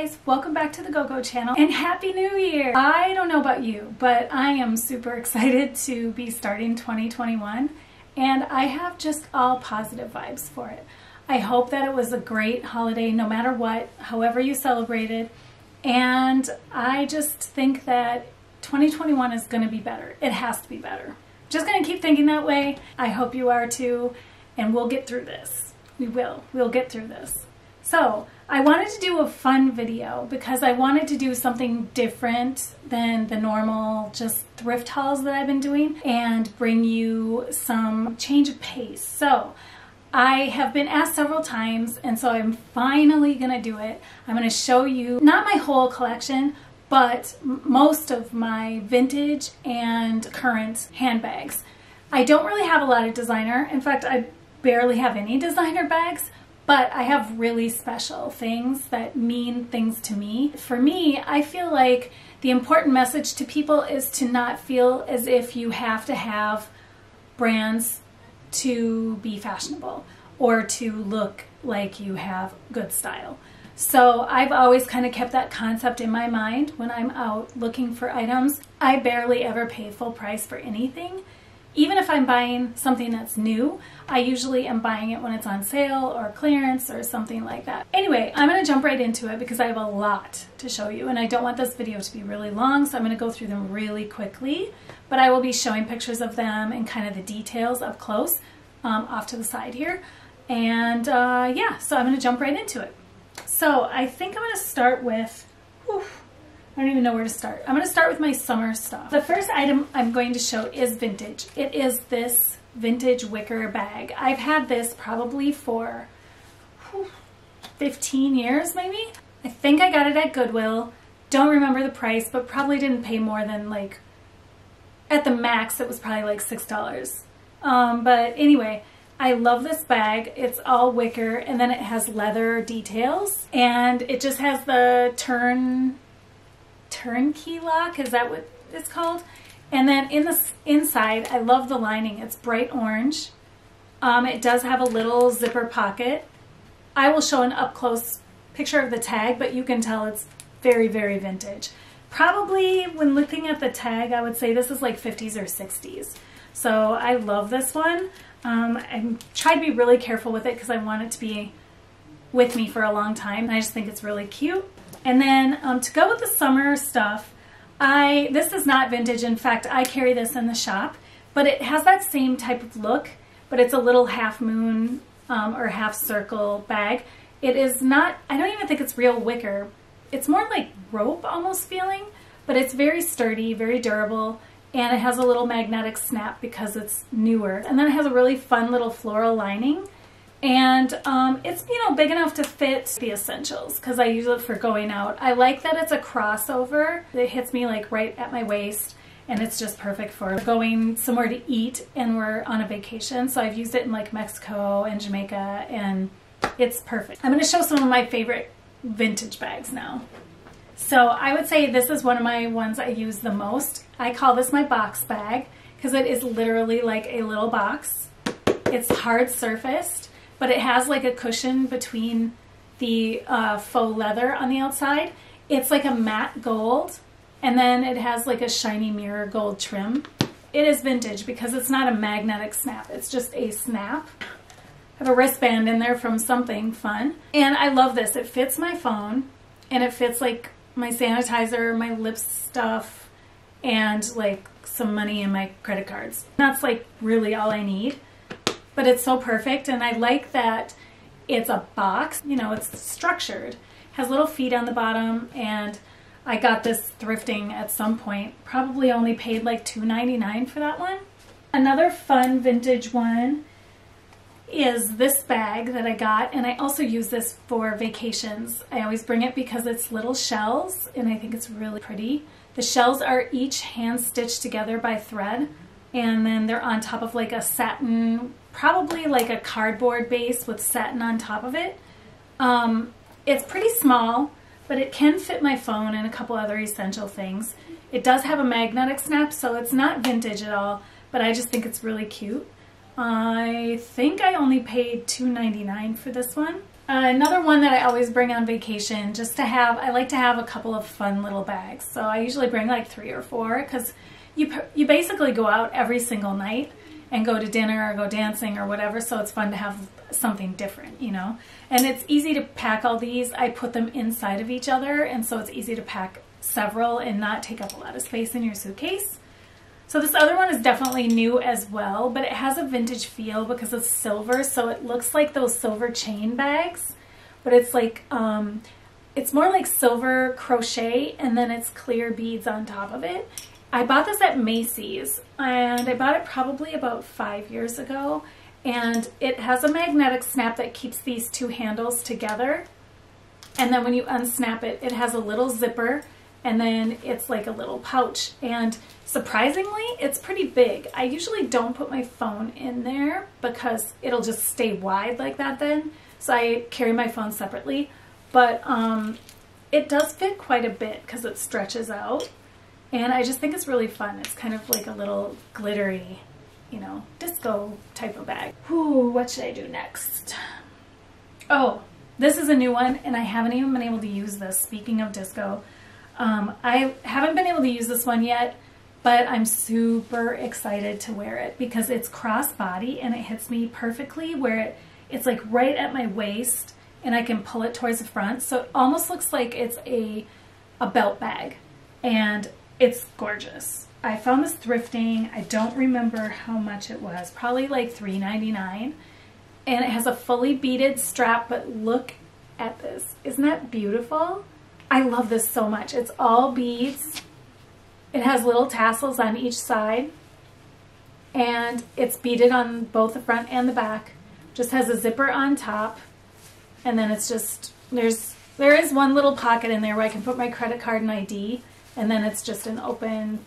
guys, welcome back to the Go-Go channel and Happy New Year! I don't know about you, but I am super excited to be starting 2021 and I have just all positive vibes for it. I hope that it was a great holiday no matter what, however you celebrated, and I just think that 2021 is going to be better. It has to be better. Just going to keep thinking that way. I hope you are too, and we'll get through this. We will. We'll get through this. So, I wanted to do a fun video because I wanted to do something different than the normal just thrift hauls that I've been doing and bring you some change of pace. So, I have been asked several times, and so I'm finally going to do it. I'm going to show you, not my whole collection, but most of my vintage and current handbags. I don't really have a lot of designer. In fact, I barely have any designer bags, but I have really special things that mean things to me. For me, I feel like the important message to people is to not feel as if you have to have brands to be fashionable or to look like you have good style. So I've always kind of kept that concept in my mind when I'm out looking for items. I barely ever pay full price for anything. Even if I'm buying something that's new, I usually am buying it when it's on sale or clearance or something like that. Anyway, I'm going to jump right into it because I have a lot to show you and I don't want this video to be really long, so I'm going to go through them really quickly. But I will be showing pictures of them and kind of the details up close off to the side here. And yeah, so I'm going to jump right into it. So I think I'm going to start with, I don't even know where to start. I'm going to start with my summer stuff. The first item I'm going to show is vintage. It is this vintage wicker bag. I've had this probably for 15 years maybe. I think I got it at Goodwill. Don't remember the price, but probably didn't pay more than like, at the max it was probably like $6. But anyway, I love this bag. It's all wicker and then it has leather details and it just has the turnkey lock, is that what it's called? And then in the inside, I love the lining. It's bright orange. It does have a little zipper pocket. I will show an up-close picture of the tag, but you can tell it's very, very vintage. Probably when looking at the tag, I would say this is like 50s or 60s. So I love this one. I try to be really careful with it because I want it to be with me for a long time. I just think it's really cute. And then to go with the summer stuff, this is not vintage. In fact, I carry this in the shop, but it has that same type of look, but it's a little half moon or half circle bag. It is not, I don't even think it's real wicker. It's more like rope almost feeling, but it's very sturdy, very durable, and it has a little magnetic snap because it's newer. And then it has a really fun little floral lining. And it's, you know, big enough to fit the essentials because I use it for going out. I like that it's a crossover. It hits me like right at my waist and it's just perfect for going somewhere to eat and we're on a vacation. So I've used it in like Mexico and Jamaica and it's perfect. I'm going to show some of my favorite vintage bags now. So I would say this is one of my ones I use the most. I call this my box bag because it is literally like a little box. It's hard surfaced, but it has like a cushion between the faux leather on the outside. It's like a matte gold, and then it has like a shiny mirror gold trim. It is vintage because it's not a magnetic snap, it's just a snap. I have a wristband in there from something fun. And I love this. It fits my phone, and it fits like my sanitizer, my lip stuff, and like some money in my credit cards. That's like really all I need. But it's so perfect, and I like that it's a box, you know, it's structured, has little feet on the bottom, and I got this thrifting at some point, probably only paid like $2.99 for that one. Another fun vintage one is this bag that I got, and I also use this for vacations. I always bring it because it's little shells, and I think it's really pretty. The shells are each hand stitched together by thread, and then they're on top of like a satin, probably like a cardboard base with satin on top of it. It's pretty small, but it can fit my phone and a couple other essential things. It does have a magnetic snap, so it's not vintage at all, but I just think it's really cute. I think I only paid $2.99 for this one. Another one that I always bring on vacation, just to have, I like to have a couple of fun little bags. So I usually bring like 3 or 4 because you basically go out every single night and go to dinner or go dancing or whatever, so it's fun to have something different, you know. And it's easy to pack all these. I put them inside of each other, and so it's easy to pack several and not take up a lot of space in your suitcase. So this other one is definitely new as well, but it has a vintage feel because it's silver, so it looks like those silver chain bags, but it's like, it's more like silver crochet, and then it's clear beads on top of it. I bought this at Macy's, and I bought it probably about 5 years ago, and it has a magnetic snap that keeps these 2 handles together, and then when you unsnap it, it has a little zipper, and then it's like a little pouch, and surprisingly, it's pretty big. I usually don't put my phone in there because it'll just stay wide like that then, so I carry my phone separately, but it does fit quite a bit because it stretches out, and I just think it's really fun. It's kind of like a little glittery, you know, disco type of bag. Ooh, what should I do next? Oh, this is a new one, and I haven't even been able to use this, speaking of disco. I haven't been able to use this one yet, but I'm super excited to wear it because it's crossbody and it hits me perfectly where it's like right at my waist and I can pull it towards the front. So it almost looks like it's a belt bag, and it's gorgeous. I found this thrifting. I don't remember how much it was, probably like $3.99. And it has a fully beaded strap, but look at this. Isn't that beautiful? I love this so much. It's all beads. It has little tassels on each side, and it's beaded on both the front and the back. Just has a zipper on top, and then it's just, there is one little pocket in there where I can put my credit card and ID, and then it's just an open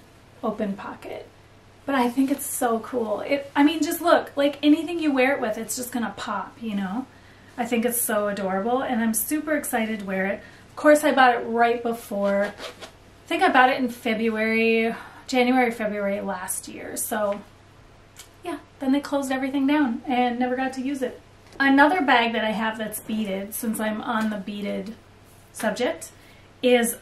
pocket. But I think it's so cool. I mean, just look, like anything you wear it with, it's just gonna pop, you know? I think it's so adorable, and I'm super excited to wear it. Of course, I bought it right before, I think I bought it in January, February last year. So yeah, then they closed everything down and never got to use it. Another bag that I have that's beaded, since I'm on the beaded subject, is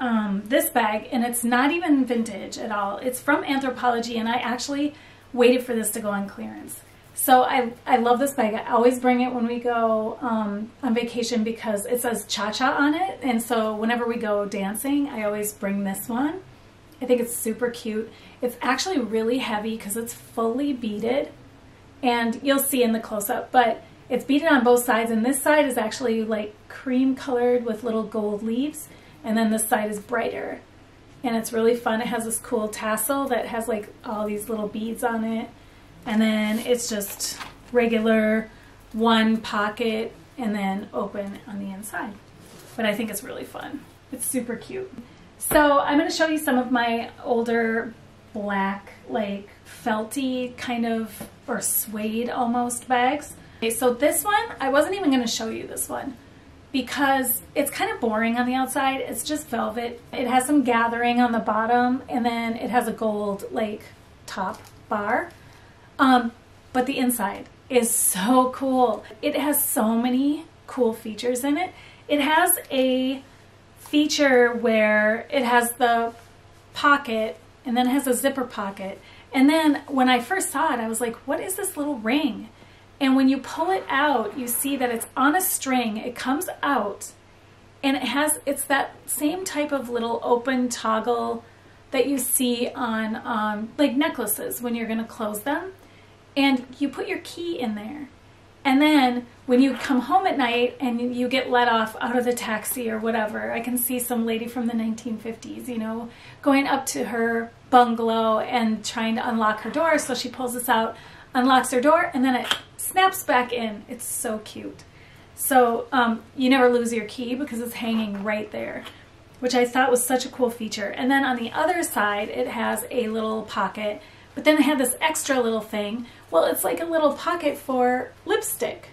this bag, and it's not even vintage at all. It's from Anthropologie, and I actually waited for this to go on clearance. So I love this bag. I always bring it when we go on vacation because it says cha-cha on it, and so whenever we go dancing, I always bring this one. I think it's super cute. It's actually really heavy because it's fully beaded, and you'll see in the close-up, but it's beaded on both sides, and this side is actually like cream colored with little gold leaves, and then this side is brighter, and it's really fun. It has this cool tassel that has like all these little beads on it. And then it's just regular one pocket and then open on the inside. But I think it's really fun. It's super cute. So I'm going to show you some of my older black, like felty kind of, or suede almost bags. Okay, so this one, I wasn't even going to show you this one because it's kind of boring on the outside. It's just velvet. It has some gathering on the bottom, and then it has a gold like top bar. But the inside is so cool. It has so many cool features in it. It has a feature where it has the pocket, and then it has a zipper pocket. And then when I first saw it, I was like, what is this little ring? And when you pull it out, you see that it's on a string. It comes out, and it's that same type of little open toggle that you see on like necklaces when you're gonna close them. And you put your key in there. And then when you come home at night and you get let off out of the taxi or whatever, I can see some lady from the 1950s, you know, going up to her bungalow and trying to unlock her door. So she pulls this out, unlocks her door, and then it snaps back in. It's so cute. So you never lose your key because it's hanging right there, which I thought was such a cool feature. And then on the other side, it has a little pocket. But then I had this extra little thing. Well, it's like a little pocket for lipstick.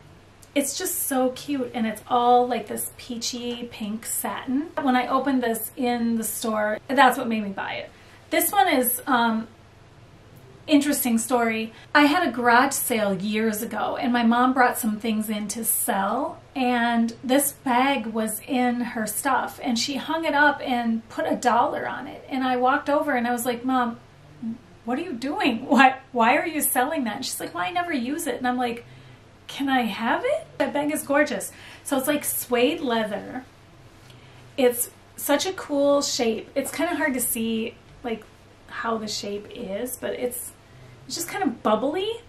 It's just so cute, and it's all like this peachy pink satin. When I opened this in the store, that's what made me buy it. This one is interesting story. I had a garage sale years ago and my mom brought some things in to sell, and this bag was in her stuff and she hung it up and put $1 on it. And I walked over and I was like, Mom, what are you doing? Why are you selling that? And she's like, well, I never use it. And I'm like, can I have it? That bag is gorgeous. So it's like suede leather. It's such a cool shape. It's kind of hard to see like how the shape is, but it's just kind of bubbly.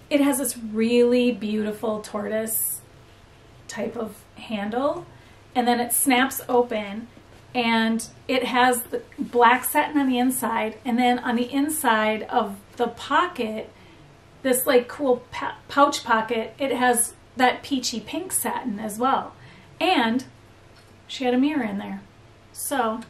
It has this really beautiful tortoise type of handle, and then it snaps open, and it has the black satin on the inside, and then on the inside of the pocket, this like cool pouch pocket, it has that peachy pink satin as well. And she had a mirror in there. So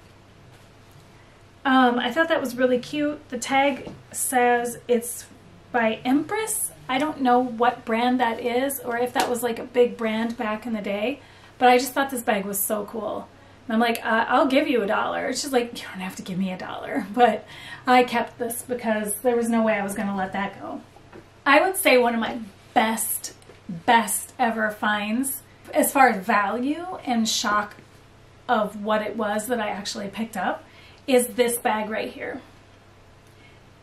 I thought that was really cute. The tag says it's by Empress. I don't know what brand that is, or if that was like a big brand back in the day, but I just thought this bag was so cool. And I'm like, I'll give you $1. She's like, you don't have to give me $1. But I kept this because there was no way I was going to let that go. I would say one of my best ever finds as far as value and shock of what it was that I actually picked up is this bag right here.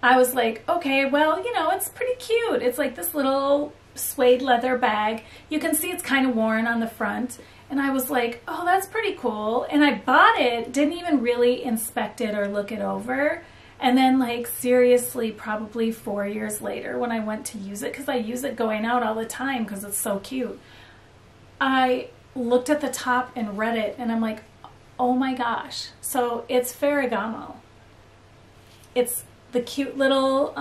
I was like, okay, well, you know, it's pretty cute. It's like this little suede leather bag. You can see it's kind of worn on the front. And I was like, oh, that's pretty cool. And I bought it, didn't even really inspect it or look it over. And then like seriously, probably 4 years later when I went to use it, because I use it going out all the time because it's so cute, I looked at the top and read it and I'm like, oh my gosh. So it's Ferragamo. It's the cute little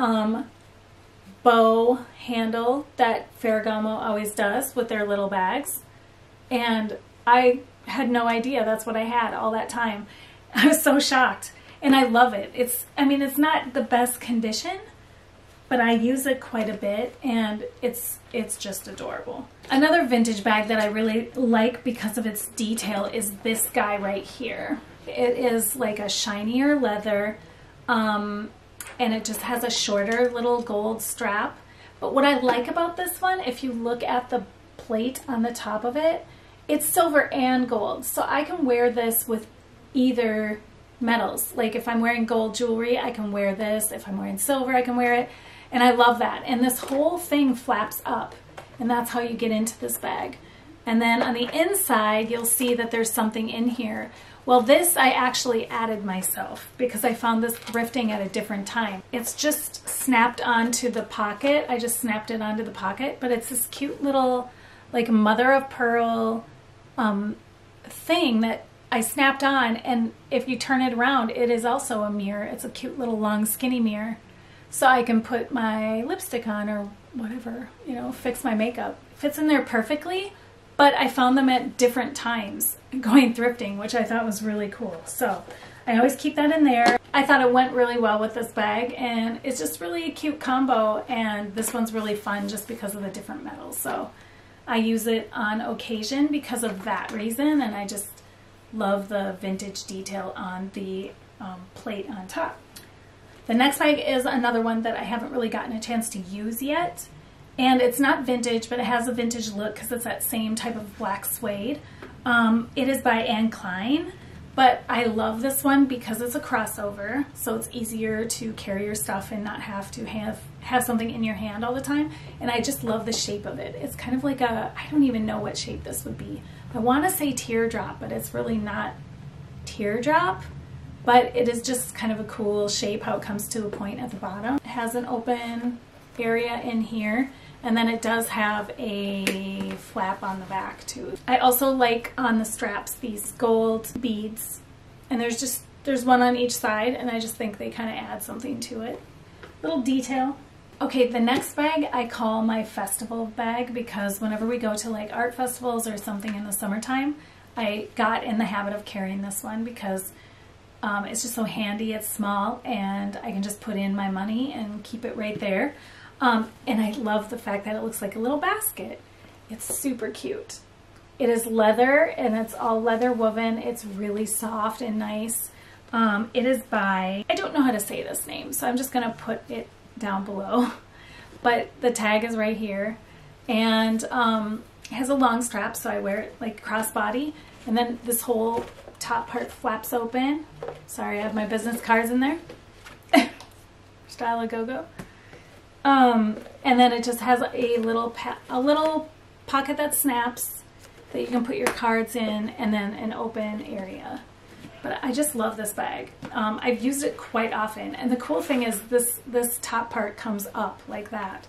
bow handle that Ferragamo always does with their little bags. And I had no idea that's what I had all that time. I was so shocked. And I love it. I mean, it's not the best condition, but I use it quite a bit and it's just adorable. Another vintage bag that I really like because of its detail is this guy right here. It is like a shinier leather, and it just has a shorter little gold strap. But what I like about this one, if you look at the plate on the top of it, it's silver and gold. So I can wear this with either metals. Like if I'm wearing gold jewelry, I can wear this. If I'm wearing silver, I can wear it. And I love that. And this whole thing flaps up, and that's how you get into this bag. And then on the inside, you'll see that there's something in here. Well, this I actually added myself because I found this thrifting at a different time. It's just snapped onto the pocket. I just snapped it onto the pocket, but it's this cute little like mother of pearl thing that I snapped on, and if you turn it around, it is also a mirror. It's a cute little long skinny mirror. So I can put my lipstick on or whatever, you know, fix my makeup. Fits in there perfectly, but I found them at different times going thrifting, which I thought was really cool. So I always keep that in there. I thought it went really well with this bag, and it's just really a cute combo, and this one's really fun just because of the different metals. So I use it on occasion because of that reason, and I just love the vintage detail on the plate on top. The next bag is another one that I haven't really gotten a chance to use yet. And it's not vintage, but it has a vintage look because it's that same type of black suede. It is by Klein, but I love this one because it's a crossover, so it's easier to carry your stuff and not have to have something in your hand all the time. And I just love the shape of it. It's kind of like a, I don't even know what shape this would be. I want to say teardrop, but it's really not teardrop. But it is just kind of a cool shape how it comes to a point at the bottom. It has an open area in here, and then it does have a flap on the back too. I also like on the straps these gold beads, and there's one on each side, and I just think they kind of add something to it. Little detail. Okay, the next bag I call my festival bag because whenever we go to like art festivals or something in the summertime, I got in the habit of carrying this one because it's just so handy. It's small, and I can just put in my money and keep it right there. And I love the fact that it looks like a little basket. It's super cute. It is leather, and it's all leather woven. It's really soft and nice. It is by, I don't know how to say this name, so I'm just going to put it down below, but the tag is right here, and it has a long strap, so I wear it like crossbody, and then this whole top part flaps open. Sorry, I have my business cards in there. Style a go-go. And then it just has a little pocket that snaps that you can put your cards in, and then an open area. But I just love this bag. I've used it quite often, and the cool thing is this top part comes up like that.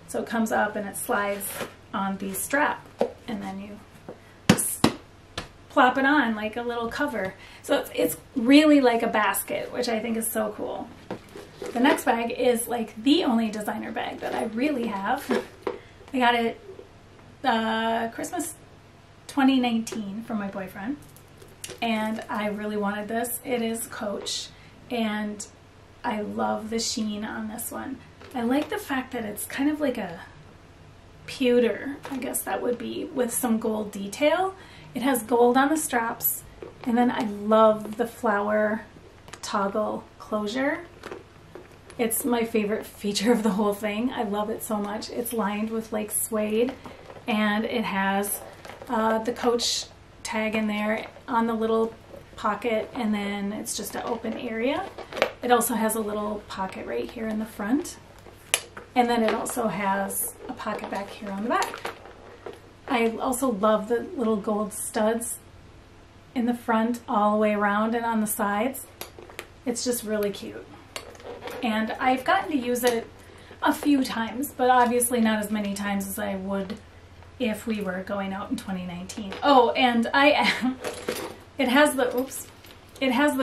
So it comes up and it slides on the strap, and then you just plop it on like a little cover. So it's really like a basket, which I think is so cool. The next bag is like the only designer bag that I really have. I got it Christmas 2019 from my boyfriend, and I really wanted this. It is Coach, and I love the sheen on this one. I like the fact that it's kind of like a pewter, I guess that would be, with some gold detail. It has gold on the straps, and then I love the flower toggle closure. It's my favorite feature of the whole thing. I love it so much. It's lined with like suede, and it has the Coach tag in there on the little pocket, and then it's just an open area. It also has a little pocket right here in the front, and then it also has a pocket back here on the back. I also love the little gold studs in the front all the way around and on the sides. It's just really cute. And I've gotten to use it a few times, but obviously not as many times as I would if we were going out in 2019. Oh, and it has the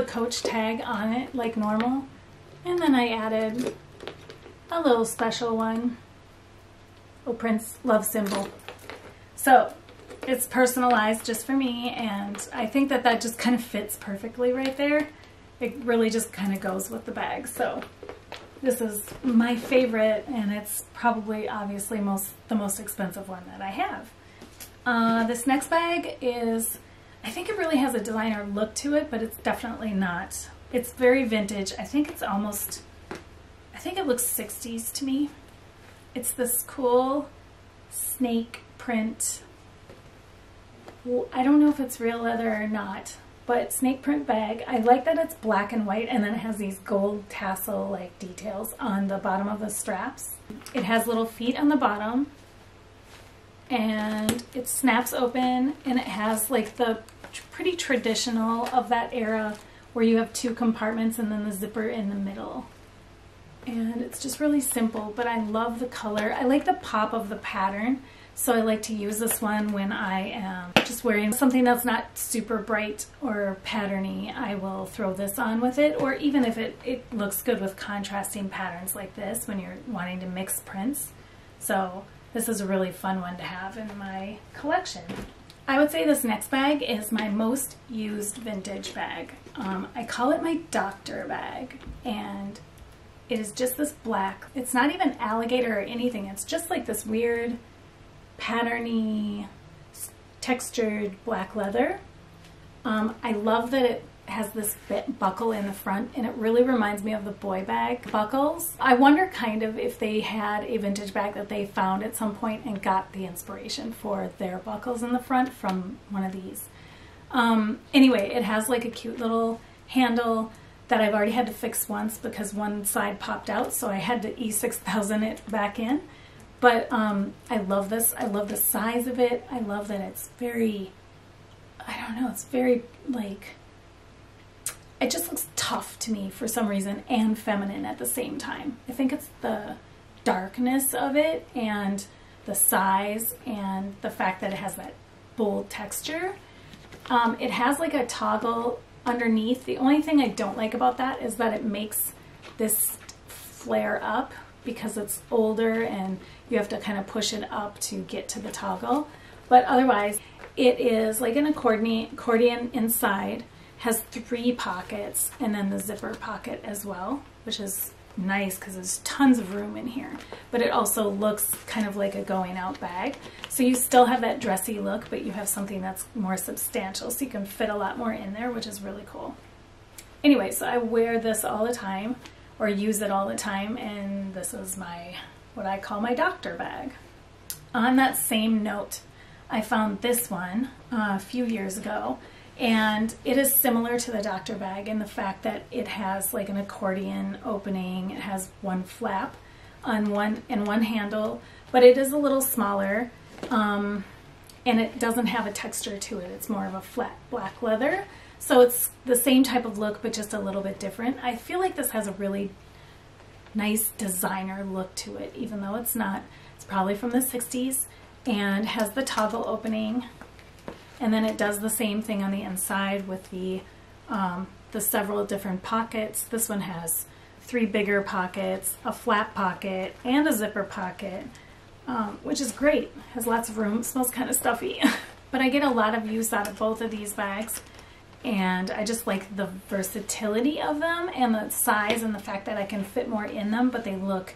Coach tag on it like normal, and then I added a little special one, a Prince love symbol. So it's personalized just for me, and I think that that just kind of fits perfectly right there. It really just kind of goes with the bag. So this is my favorite, and it's probably obviously the most expensive one that I have. This next bag is, I think it really has a designer look to it, but it's definitely not. It's very vintage. I think it looks 60s to me. It's this cool snake print. I don't know if it's real leather or not, but snake print bag. I like that it's black and white, and then it has these gold tassel like details on the bottom of the straps. It has little feet on the bottom, and it snaps open, and it has like the pretty traditional of that era where you have two compartments and then the zipper in the middle. And it's just really simple, but I love the color. I like the pop of the pattern. So I like to use this one when I am just wearing something that's not super bright or patterny. I will throw this on with it, or even if it looks good with contrasting patterns like this when you're wanting to mix prints. So this is a really fun one to have in my collection. I would say this next bag is my most used vintage bag. I call it my doctor bag, and it is just this black. It's not even alligator or anything. It's just like this weird patterny, textured black leather. I love that it has this buckle in the front, and it really reminds me of the boy bag buckles. I wonder kind of if they had a vintage bag that they found at some point and got the inspiration for their buckles in the front from one of these. Anyway, it has like a cute little handle that I've already had to fix once because one side popped out, so I had to E6000 it back in. But I love this. I love the size of it. I love that it's very, I don't know, it's very like, it just looks tough to me for some reason and feminine at the same time. I think it's the darkness of it and the size and the fact that it has that bold texture. It has like a toggle underneath. The only thing I don't like about that is that it makes this flare up because it's older and you have to kind of push it up to get to the toggle. But otherwise, it is like an accordion inside, has 3 pockets, and then the zipper pocket as well, which is nice because there's tons of room in here. But it also looks kind of like a going out bag. So you still have that dressy look, but you have something that's more substantial, so you can fit a lot more in there, which is really cool. Anyway, so I wear this all the time. or use it all the time, and this is my, what I call my doctor bag. On that same note, I found this one a few years ago, and it is similar to the doctor bag in the fact that it has like an accordion opening. It has one flap on one handle, but it is a little smaller, and it doesn't have a texture to it. It's more of a flat black leather. So it's the same type of look, but just a little bit different. I feel like this has a really nice designer look to it, even though it's not. It's probably from the 60s and has the toggle opening. And then it does the same thing on the inside with the several different pockets. This one has 3 bigger pockets, a flap pocket, and a zipper pocket, which is great. Has lots of room, smells kind of stuffy. But I get a lot of use out of both of these bags. And I just like the versatility of them and the size and the fact that I can fit more in them, but they look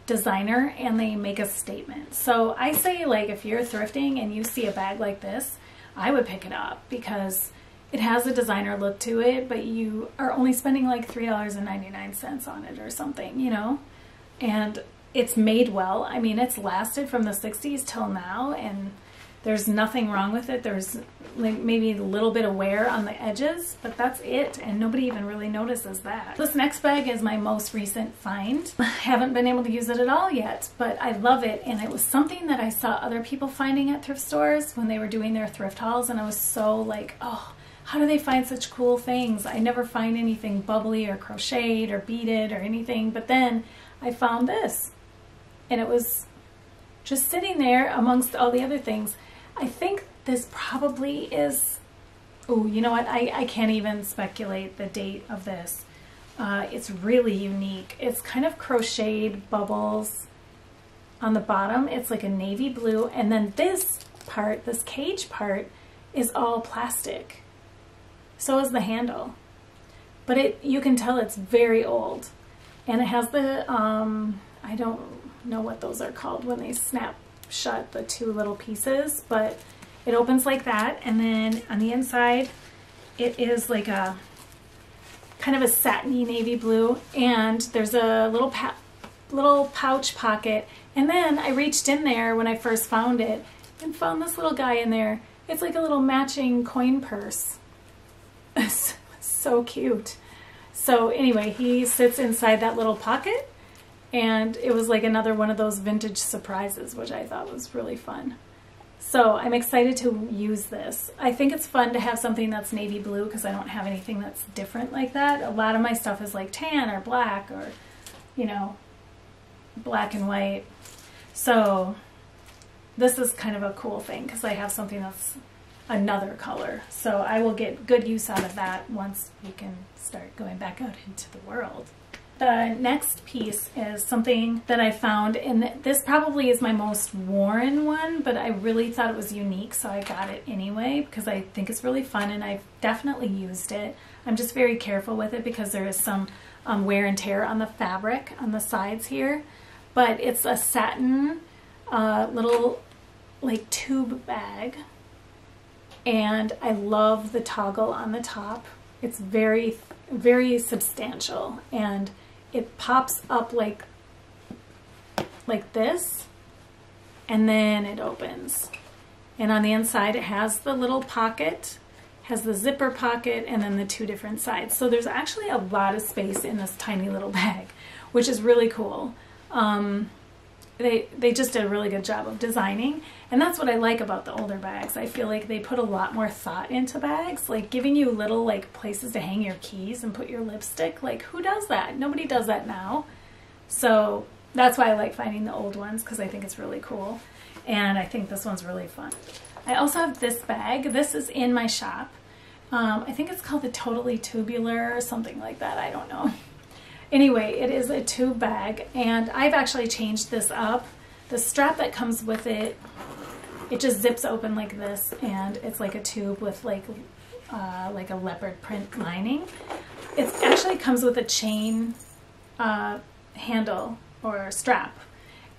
designer and they make a statement. So I say, like, if you're thrifting and you see a bag like this, I would pick it up because it has a designer look to it, but you are only spending like $3.99 on it or something, you know? And it's made well. I mean, it's lasted from the 60s till now, and there's nothing wrong with it. There's like maybe a little bit of wear on the edges, but that's it, and nobody even really notices that. This next bag is my most recent find. I haven't been able to use it at all yet, but I love it, and it was something that I saw other people finding at thrift stores when they were doing their thrift hauls, and I was so like, oh, how do they find such cool things? I never find anything bubbly or crocheted or beaded or anything, but then I found this, and it was just sitting there amongst all the other things. I think this probably is, oh, you know what? I can't even speculate the date of this. It's really unique. It's kind of crocheted bubbles on the bottom. It's like a navy blue. And then this part, this cage part, is all plastic. So is the handle. But you can tell it's very old. And it has the, I don't know what those are called when they snap shut, the 2 little pieces, but it opens like that, and then on the inside it is like a kind of a satiny navy blue, and there's a little pouch pocket, and then I reached in there when I first found it and found this little guy in there. It's like a little matching coin purse. It's so cute. So anyway, he sits inside that little pocket, and it was like another one of those vintage surprises, which I thought was really fun. So I'm excited to use this. I think it's fun to have something that's navy blue because I don't have anything that's different like that. A lot of my stuff is like tan or black or, you know, black and white. So this is kind of a cool thing because I have something that's another color. So I will get good use out of that once we can start going back out into the world. The next piece is something that I found, and this probably is my most worn one, but I really thought it was unique, so I got it anyway because I think it's really fun, and I've definitely used it. I'm just very careful with it because there is some wear and tear on the fabric on the sides here, but it's a satin little like tube bag, and I love the toggle on the top. It's very, very substantial, and it pops up like this, and then it opens. And on the inside, it has the little pocket, has the zipper pocket, and then the 2 different sides. So there's actually a lot of space in this tiny little bag, which is really cool. They just did a really good job of designing, and that's what I like about the older bags. I feel like they put a lot more thought into bags, like giving you little like places to hang your keys and put your lipstick. Like, who does that? Nobody does that now. So that's why I like finding the old ones, because I think it's really cool, and I think this one's really fun. I also have this bag. This is in my shop. I think it's called the Totally Tubular or something like that. I don't know. Anyway, it is a tube bag, and I've actually changed this up. The strap that comes with it, it just zips open like this, and it's like a tube with like a leopard print lining. It actually comes with a chain handle or strap,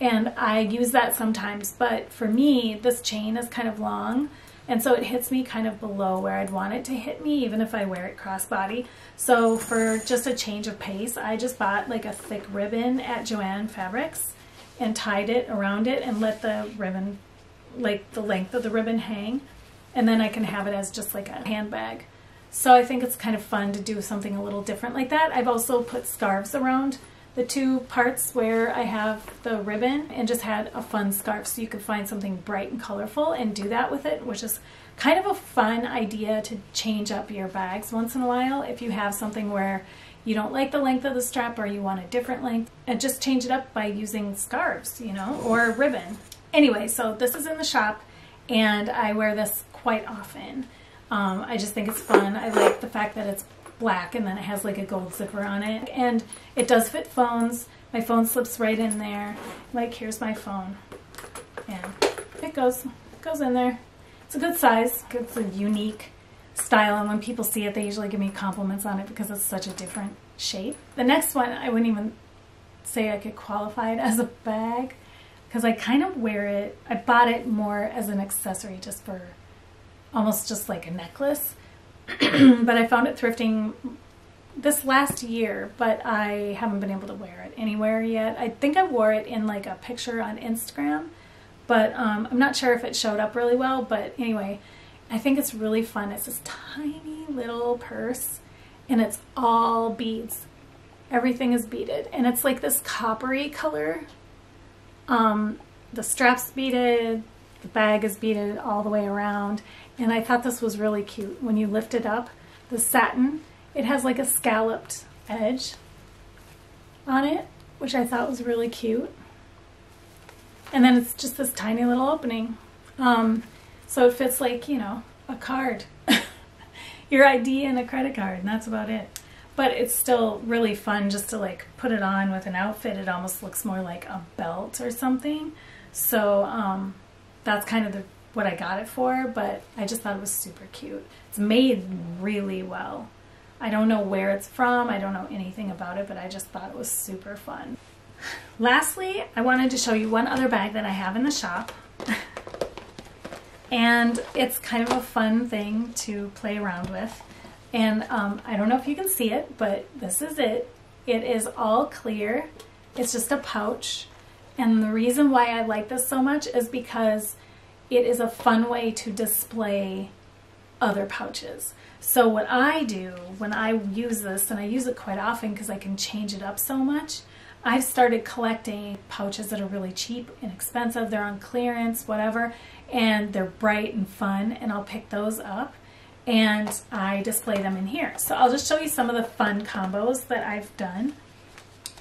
and I use that sometimes, but for me, this chain is kind of long, And so it hits me kind of below where I'd want it to hit me, even if I wear it crossbody. So for just a change of pace, I just bought like a thick ribbon at Joann Fabrics and tied it around it and let the ribbon, like the length of the ribbon, hang. And then I can have it as just like a handbag. So I think it's kind of fun to do something a little different like that. I've also put scarves around the two parts where I have the ribbon and just had a fun scarf, so you could find something bright and colorful and do that with it, which is kind of a fun idea to change up your bags once in a while. If you have something where you don't like the length of the strap or you want a different length, and just change it up by using scarves, you know, or ribbon. Anyway, so this is in the shop and I wear this quite often. I just think it's fun. I like the fact that it's black and then it has like a gold zipper on it, and it does fit phones. My phone slips right in there. Like, here's my phone, and it goes in there. It's a good size. It's a unique style, and when people see it, they usually give me compliments on it because it's such a different shape. The next one, I wouldn't even say I could qualify it as a bag because I kind of wear it. I bought it more as an accessory, just for almost just like a necklace. But I found it thrifting this last year, but I haven't been able to wear it anywhere yet. I think I wore it in like a picture on Instagram, but I'm not sure if it showed up really well. But anyway, I think it's really fun. It's this tiny little purse and it's all beads. Everything is beaded and it's like this coppery color. The strap's beaded, the bag is beaded all the way around. And I thought this was really cute. When you lift it up, the satin, it has like a scalloped edge on it, which I thought was really cute. And then it's just this tiny little opening. So it fits like, you know, a card. Your ID and a credit card, and that's about it. But it's still really fun just to like put it on with an outfit. It almost looks more like a belt or something. So that's kind of what I got it for, but I just thought it was super cute. It's made really well. I don't know where it's from. I don't know anything about it, but I just thought it was super fun. Lastly, I wanted to show you one other bag that I have in the shop. And it's kind of a fun thing to play around with. And I don't know if you can see it, but this is it. It is all clear. It's just a pouch. And the reason why I like this so much is because it is a fun way to display other pouches. So what I do when I use this, and I use it quite often because I can change it up so much, I've started collecting pouches that are really cheap, inexpensive, they're on clearance, whatever, and they're bright and fun, and I'll pick those up and I display them in here. So I'll just show you some of the fun combos that I've done.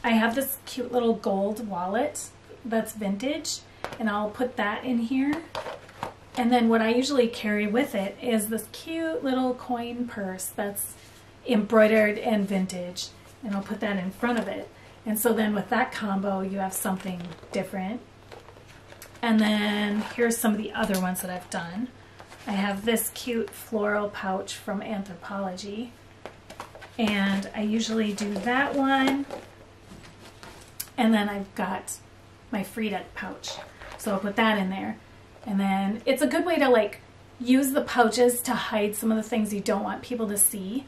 I have this cute little gold wallet that's vintage, and I'll put that in here. And then what I usually carry with it is this cute little coin purse that's embroidered and vintage, and I'll put that in front of it. And so then with that combo, you have something different. And then here's some of the other ones that I've done. I have this cute floral pouch from Anthropologie, and I usually do that one. And then I've got my Frida pouch, so I'll put that in there. And then it's a good way to like use the pouches to hide some of the things you don't want people to see,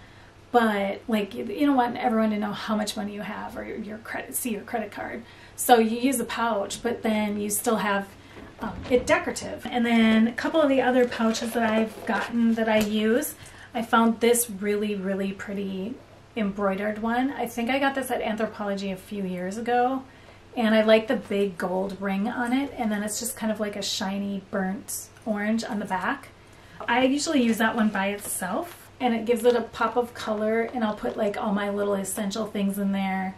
but like you don't want everyone to know how much money you have or your credit card. So you use a pouch, but then you still have it decorative. And then a couple of the other pouches that I've gotten that I use, I found this really, really pretty embroidered one. I think I got this at Anthropologie a few years ago. And I like the big gold ring on it, and then it's just kind of like a shiny burnt orange on the back. I usually use that one by itself, and it gives it a pop of color, and I'll put like all my little essential things in there,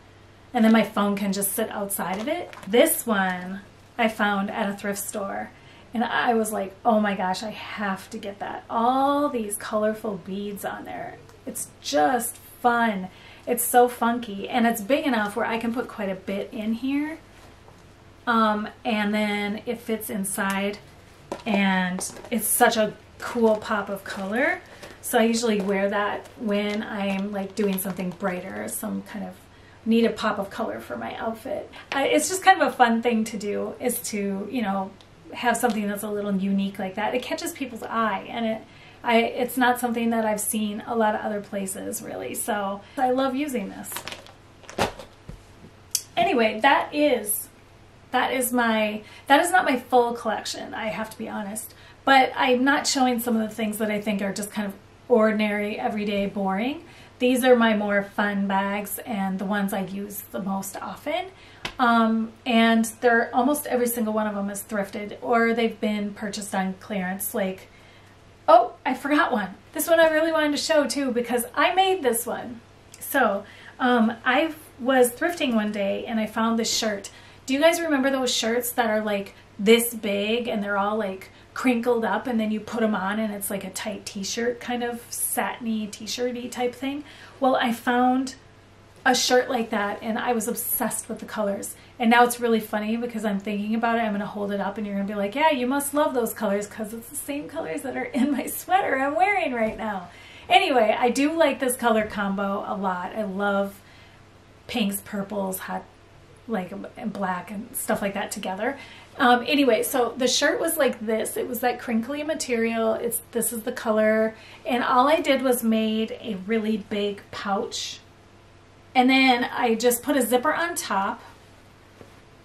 and then my phone can just sit outside of it. This one I found at a thrift store, and I was like, oh my gosh, I have to get that. All these colorful beads on there. It's just fun. It's so funky, and it's big enough where I can put quite a bit in here. And then it fits inside, and it's such a cool pop of color. So I usually wear that when I'm like doing something brighter, some kind of need a pop of color for my outfit. It's just kind of a fun thing to do, is to, you know, have something that's a little unique like that. It catches people's eye, and it's not something that I've seen a lot of other places really. So I love using this. Anyway, that is not my full collection, I have to be honest. But I'm not showing some of the things that I think are just kind of ordinary, everyday, boring. These are my more fun bags and the ones I use the most often. And they're almost every single one of them is thrifted, or they've been purchased on clearance. Like, oh, I forgot one. This one I really wanted to show too because I made this one. So I was thrifting one day and I found this shirt. Do you guys remember those shirts that are like this big and they're all like crinkled up, and then you put them on and it's like a tight t-shirt, kind of satiny t-shirty type thing? Well, I found a shirt like that and I was obsessed with the colors. And now it's really funny because I'm thinking about it. I'm going to hold it up and you're going to be like, yeah, you must love those colors because it's the same colors that are in my sweater I'm wearing right now. Anyway, I do like this color combo a lot. I love pinks, purples, hot, like, and black and stuff like that together. Anyway, so the shirt was like this. It was that crinkly material. This is the color. And all I did was made a really big pouch. And then I just put a zipper on top.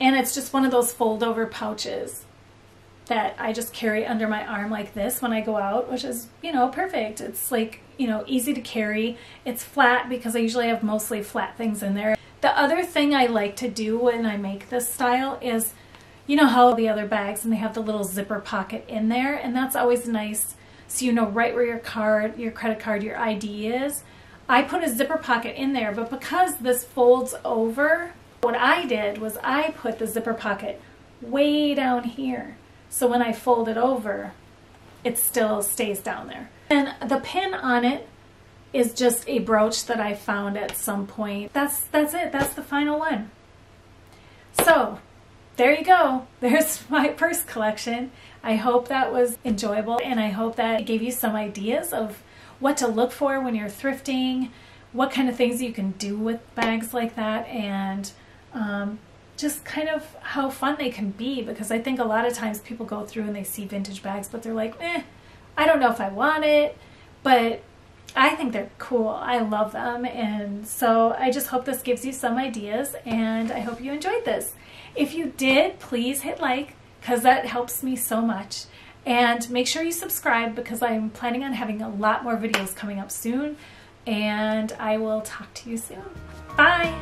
And it's just one of those fold over pouches that I just carry under my arm like this when I go out, which is, you know, perfect. It's like, you know, easy to carry. It's flat because I usually have mostly flat things in there. The other thing I like to do when I make this style is, you know how the other bags and they have the little zipper pocket in there, and that's always nice so you know right where your card, your credit card, your ID is. I put a zipper pocket in there, but because this folds over, what I did was I put the zipper pocket way down here. So when I fold it over, it still stays down there. And the pin on it is just a brooch that I found at some point. That's it. That's the final one. So there you go. There's my purse collection. I hope that was enjoyable, and I hope that it gave you some ideas of what to look for when you're thrifting, what kind of things you can do with bags like that, and just kind of how fun they can be, because I think a lot of times people go through and they see vintage bags, but they're like, I don't know if I want it, but I think they're cool. I love them. And so I just hope this gives you some ideas, and I hope you enjoyed this. If you did, please hit like, because that helps me so much. And make sure you subscribe, because I'm planning on having a lot more videos coming up soon. And I will talk to you soon. Bye!